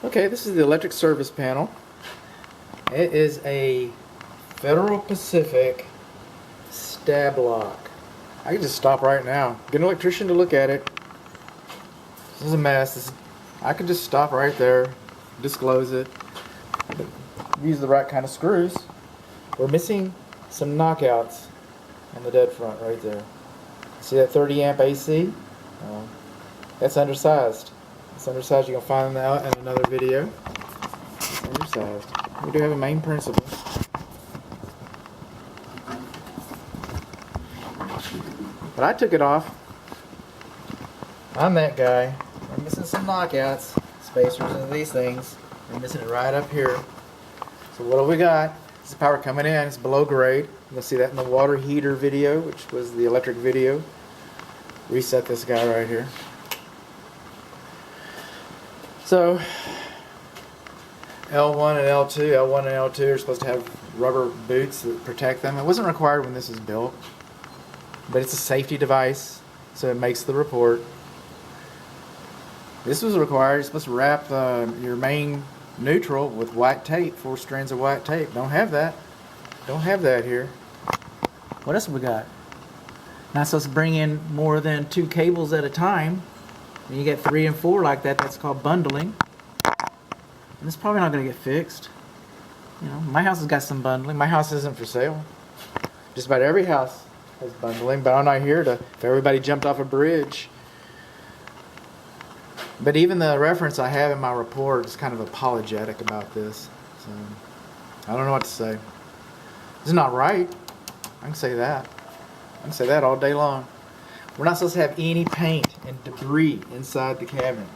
Okay, this is the electric service panel. It is a Federal Pacific stab lock. I can just stop right now, get an electrician to look at it. This is a mess. I can just stop right there, disclose it, use the right kind of screws. We're missing some knockouts on the dead front right there. See that 30 amp AC? That's undersized. It's undersized. You're going to find that out in another video. It's undersized. We do have a main principle. But I took it off. I'm that guy. I'm missing some knockouts, spacers, and these things. I'm missing it right up here. So what do we got? This is power coming in. It's below grade. You'll see that in the water heater video, which was the electric video. Reset this guy right here. So L1 and L2 are supposed to have rubber boots that protect them. It wasn't required when this was built, but it's a safety device, so it makes the report. This was required. You're supposed to wrap your main neutral with white tape, 4 strands of white tape. Don't have that. Don't have that here. What else have we got? Not supposed to bring in more than 2 cables at a time. When you get 3 and 4 like that, that's called bundling. And it's probably not going to get fixed. You know, my house has got some bundling. My house isn't for sale. Just about every house has bundling, but I'm not here to, if everybody jumped off a bridge. But even the reference I have in my report is kind of apologetic about this. So, I don't know what to say. It's not right. I can say that. I can say that all day long. We're not supposed to have any paint and debris inside the cabinet.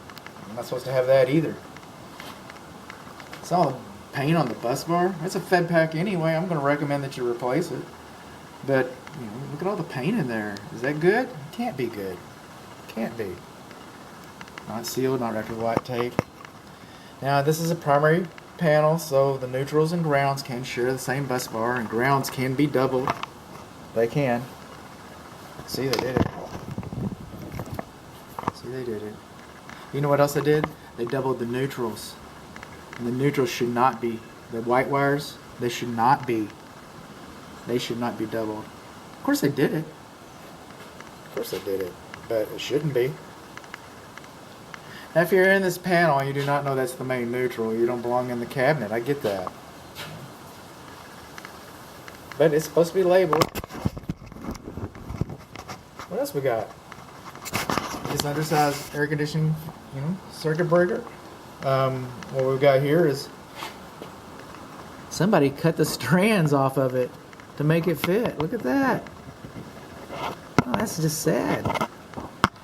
We're not supposed to have that either. It's all the paint on the bus bar. It's a Fed Pac anyway. I'm going to recommend that you replace it. But, you know, look at all the paint in there. Is that good? It can't be good. Can't be. Not sealed, not wrapped with white tape. Now, this is a primary panel, so the neutrals and grounds can share the same bus bar, and grounds can be doubled. They can. See, they did it. See, they did it. You know what else they did? They doubled the neutrals. And the neutrals should not be. The white wires, they should not be. They should not be doubled. Of course they did it. Of course they did it. But it shouldn't be. Now if you're in this panel and you do not know that's the main neutral, you don't belong in the cabinet. I get that. But it's supposed to be labeled. What else we got? This undersized air conditioning, circuit breaker. What we've got here is somebody cut the strands off of it to make it fit. Look at that. Oh, that's just sad.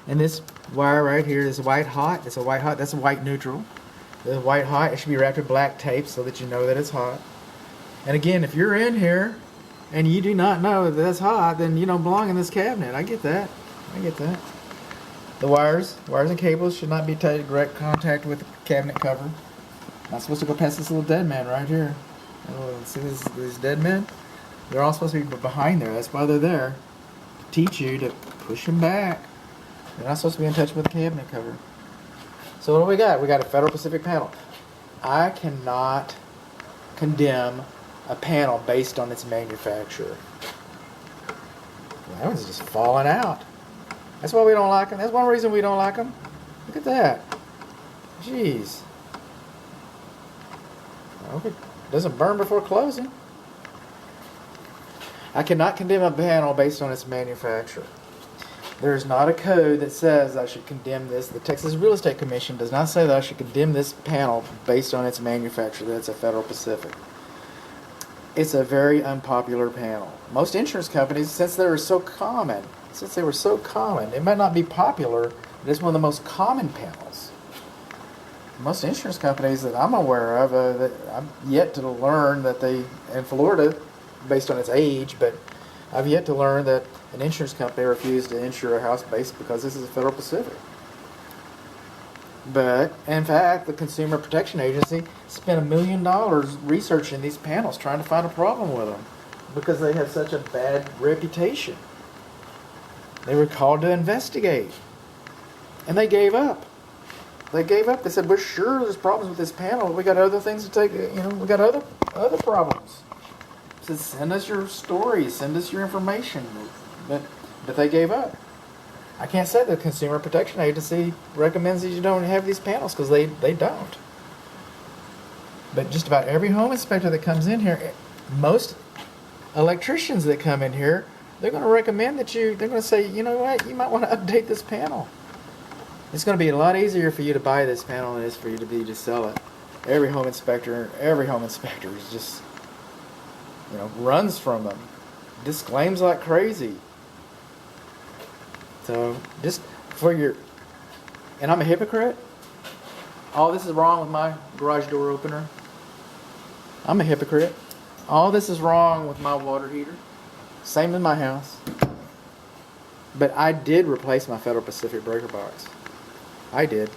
And this wire right here is white hot. It's a white hot. That's a white neutral. The white hot, it should be wrapped with black tape so that you know that it's hot. And again, if you're in here and you do not know that that's hot, then you don't belong in this cabinet. I get that. I get that. The wires and cables should not be in direct contact with the cabinet cover. Not supposed to go past this little dead man right here. Oh, see these dead men? They're all supposed to be behind there. That's why they're there. To teach you to push them back. They're not supposed to be in touch with the cabinet cover. So what do we got? We got a Federal Pacific panel. I cannot condemn a panel based on its manufacturer. That one's just falling out. That's why we don't like them. That's one reason we don't like them. Look at that. Jeez. I hope it doesn't burn before closing. I cannot condemn a panel based on its manufacturer. There is not a code that says I should condemn this. The Texas Real Estate Commission does not say that I should condemn this panel based on its manufacturer. That's a Federal Pacific. It's a very unpopular panel. Most insurance companies, since they were so common, it might not be popular, but it's one of the most common panels. Most insurance companies that I'm aware of, that I'm yet to learn that they, in Florida, based on its age, but I've yet to learn that an insurance company refused to insure a house based because this is a Federal Pacific. But, in fact, the Consumer Protection Agency spent $1 million researching these panels, trying to find a problem with them, because they have such a bad reputation. They were called to investigate, and they gave up. They gave up. They said, we're sure there's problems with this panel. We got other things to take, we got other problems. Said, send us your stories, send us your information. But they gave up. I can't say the Consumer Protection Agency recommends that you don't have these panels because they don't. But just about every home inspector that comes in here, most electricians that come in here, they're going to recommend that they're going to say, you know what, you might want to update this panel. It's going to be a lot easier for you to buy this panel than it is for you to sell it. Every home inspector is just, runs from them. Disclaims like crazy. So, just and I'm a hypocrite. All this is wrong with my garage door opener. I'm a hypocrite. All this is wrong with my water heater. Same in my house. But I did replace my Federal Pacific breaker box. I did.